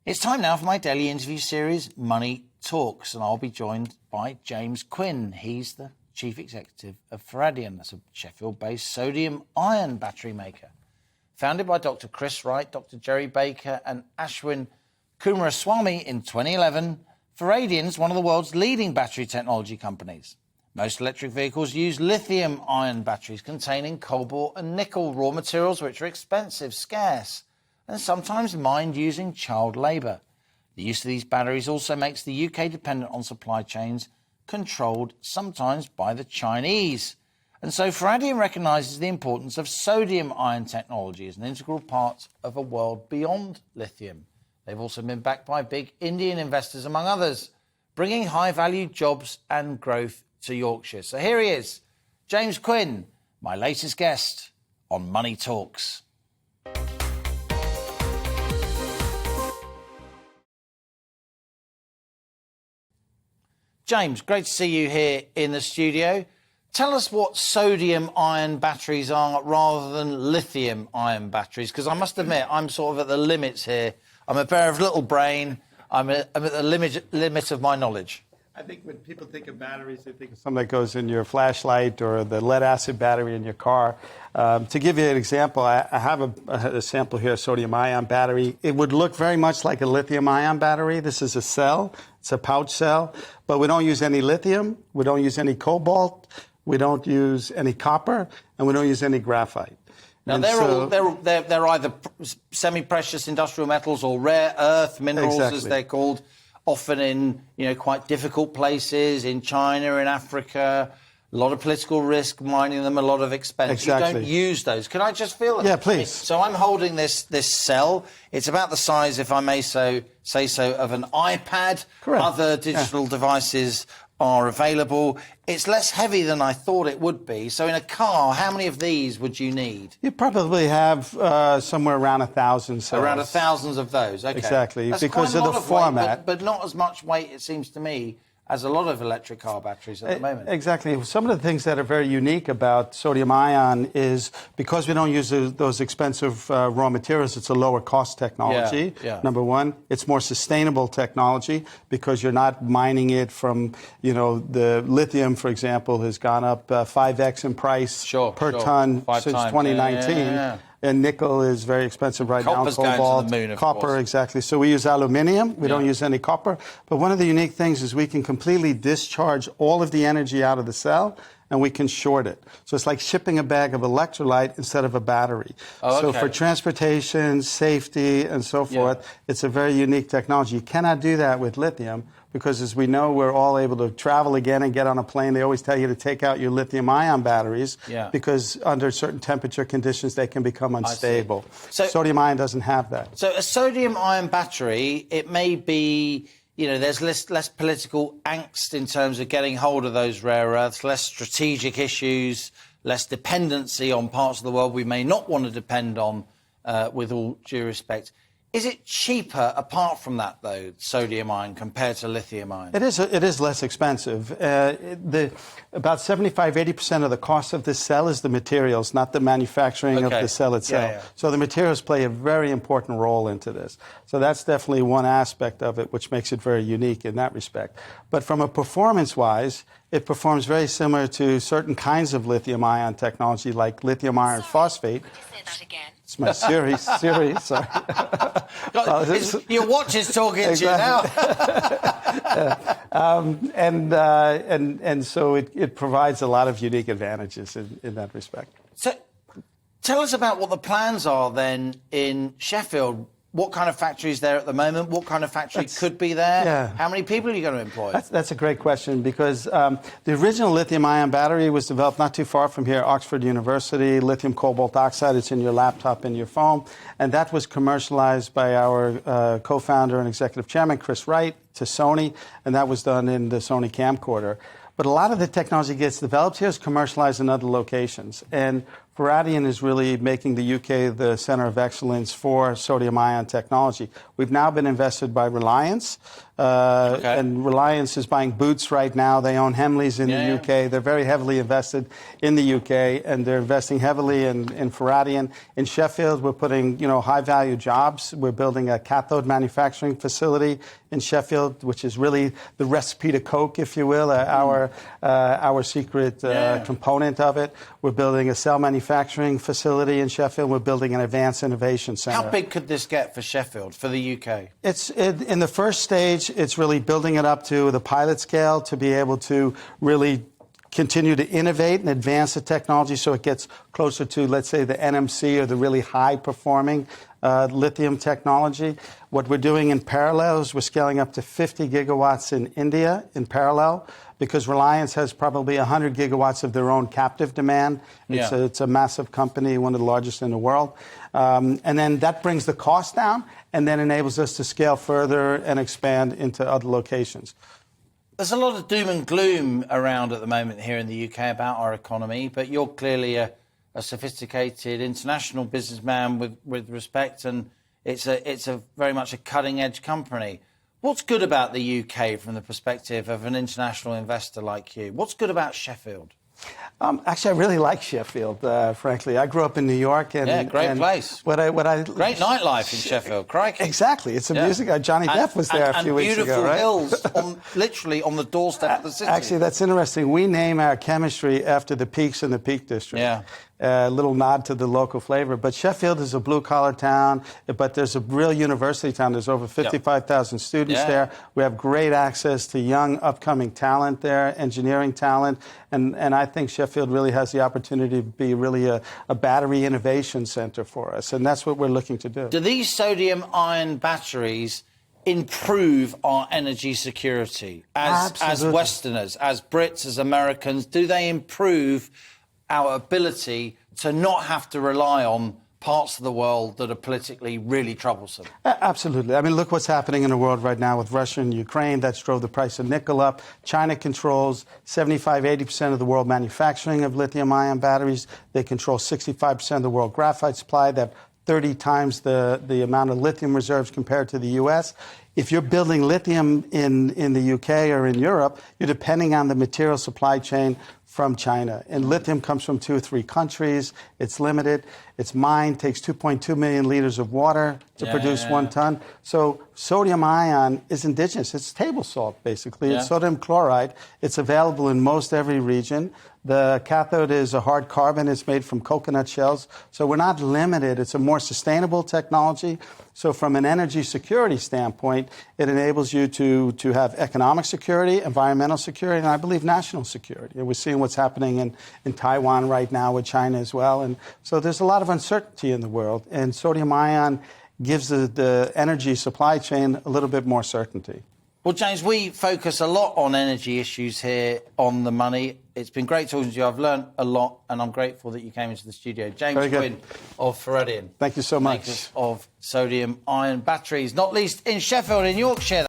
It's time now for my daily interview series, Money Talks, and I'll be joined by James Quinn. He's the Chief Executive of Faradion. That's a Sheffield-based sodium-ion battery maker. Founded by Dr. Chris Wright, Dr. Jerry Baker and Ashwin Kumaraswamy in 2011, Faradion is one of the world's leading battery technology companies. Most electric vehicles use lithium-ion batteries containing cobalt and nickel, raw materials which are expensive, scarce, and sometimes mined using child labour. The use of these batteries also makes the UK dependent on supply chains controlled sometimes by the Chinese. And so Faradion recognises the importance of sodium-ion technology as an integral part of a world beyond lithium. They've also been backed by big Indian investors, among others, bringing high-value jobs and growth to Yorkshire. So here he is, James Quinn, my latest guest on Money Talks. James, great to see you here in the studio. Tell us what sodium-ion batteries are rather than lithium-ion batteries, because I must admit, I'm sort of at the limits here. I'm a pair of little brain. I'm at the limit of my knowledge. I think when people think of batteries, they think of something that goes in your flashlight or the lead-acid battery in your car. To give you an example, I have a sample here, a sodium-ion battery. It would look very much like a lithium-ion battery. This is a cell. It's a pouch cell. But we don't use any lithium. We don't use any cobalt. We don't use any copper. And we don't use any graphite. Now, they're either semi-precious industrial metals or rare earth minerals, exactly, as they're called, often in quite difficult places, in China, in Africa. A lot of political risk, mining them, a lot of expense. Exactly. You don't use those. Can I just feel it? Yeah, please. So I'm holding this cell. It's about the size, if I may say so, of an iPad. Correct. Other digital devices are available. It's less heavy than I thought it would be. So in a car, how many of these would you need? You probably have somewhere around 1,000 cells. Around 1,000 of those, okay. Exactly, That's because quite of the format. Weight, but not as much weight, it seems to me, as a lot of electric car batteries at the moment. Exactly. Some of the things that are very unique about sodium-ion is because we don't use those expensive raw materials, it's a lower cost technology, number one. It's more sustainable technology because you're not mining it from, the lithium, for example, has gone up 5x in price per ton since 2019. And nickel is very expensive right now. Copper's going to the moon, of copper, course. exactly. So we use aluminium. We don't use any copper. But one of the unique things is we can completely discharge all of the energy out of the cell, and we can short it. So it's like shipping a bag of electrolyte instead of a battery. So for transportation, safety, and so forth, it's a very unique technology. You cannot do that with lithium because, as we know, we're all able to travel again and get on a plane. They always tell you to take out your lithium-ion batteries because under certain temperature conditions, they can become unstable. So sodium-ion doesn't have that. So a sodium-ion battery, it may be, there's less political angst in terms of getting hold of those rare earths, less strategic issues, less dependency on parts of the world we may not want to depend on, with all due respect. Is it cheaper, apart from that, though, sodium-ion, compared to lithium-ion? It is less expensive. About 75–80% of the cost of this cell is the materials, not the manufacturing of the cell itself. So the materials play a very important role into this. So that's definitely one aspect of it, which makes it very unique in that respect. But from a performance-wise, it performs very similar to certain kinds of lithium-ion technology, like lithium iron phosphate. Could you say that again? It's my Siri, sorry. Your watch is talking to you now. And so it provides a lot of unique advantages in that respect. So tell us about what the plans are then in Sheffield. What kind of factory is there at the moment? What kind of factory could be there? How many people are you going to employ? That's a great question because the original lithium-ion battery was developed not too far from here, Oxford University, lithium cobalt oxide. It's in your laptop and your phone. And that was commercialized by our co-founder and executive chairman, Chris Wright, to Sony. And that was done in the Sony camcorder. But a lot of the technology gets developed here is commercialized in other locations. And Faradion is really making the UK the center of excellence for sodium-ion technology. We've now been invested by Reliance, and Reliance is buying Boots right now. They own Hemleys in the UK. They're very heavily invested in the UK, and they're investing heavily in Faradion. In Sheffield, we're putting high-value jobs. We're building a cathode manufacturing facility in Sheffield, which is really the recipe to Coke, if you will, our secret component of it. We're building a cell manufacturing facility in Sheffield. We're building an advanced innovation center. How big could this get for Sheffield, for the UK? In the first stage, it's really building it up to the pilot scale to be able to really continue to innovate and advance the technology so it gets closer to, let's say, the NMC or the really high-performing lithium technology. What we're doing in parallel is we're scaling up to 50 gigawatts in India in parallel, because Reliance has probably 100 gigawatts of their own captive demand. It's a massive company, one of the largest in the world. And then that brings the cost down and then enables us to scale further and expand into other locations. There's a lot of doom and gloom around at the moment here in the UK about our economy, but you're clearly a sophisticated international businessman with respect, and it's a very much a cutting-edge company. What's good about the UK from the perspective of an international investor like you? What's good about Sheffield? Actually, I really like Sheffield, frankly. I grew up in New York. And, great place. Great nightlife in Sheffield, crikey. Exactly. It's a music. Johnny Depp was there a few weeks ago, right? And beautiful hills, literally on the doorstep of the city. Actually, that's interesting. We name our chemistry after the peaks in the Peak District. Yeah. A little nod to the local flavor. But Sheffield is a blue-collar town, but there's a real university town. There's over 55,000 students there. We have great access to young, upcoming talent there, engineering talent, and I think Sheffield really has the opportunity to be really a battery innovation center for us, and that's what we're looking to do. Do these sodium-ion batteries improve our energy security as Westerners, as Brits, as Americans? Do they improve our ability to not have to rely on parts of the world that are politically really troublesome? Absolutely. I mean, look what's happening in the world right now with Russia and Ukraine. That's drove the price of nickel up. China controls 75-80% of the world manufacturing of lithium-ion batteries. They control 65% of the world graphite supply. They have 30 times the amount of lithium reserves compared to the U.S. If you're building lithium in the UK or in Europe, you're depending on the material supply chain from China. And lithium comes from 2 or 3 countries. It's limited. It's mined, takes 2.2 million liters of water to produce 1 ton. So sodium ion is indigenous. It's table salt, basically. It's sodium chloride. It's available in most every region. The cathode is a hard carbon. It's made from coconut shells. So we're not limited. It's a more sustainable technology. So from an energy security standpoint, it enables you to have economic security, environmental security, and I believe national security. And we're seeing what's happening in Taiwan right now with China as well. And so there's a lot of uncertainty in the world, and sodium ion gives the energy supply chain a little bit more certainty. Well, James, we focus a lot on energy issues here on The Money. It's been great talking to you. I've learned a lot, and I'm grateful that you came into the studio. James Quinn of Faradion. Thank you so much. Makers of sodium-ion batteries, not least in Sheffield in Yorkshire.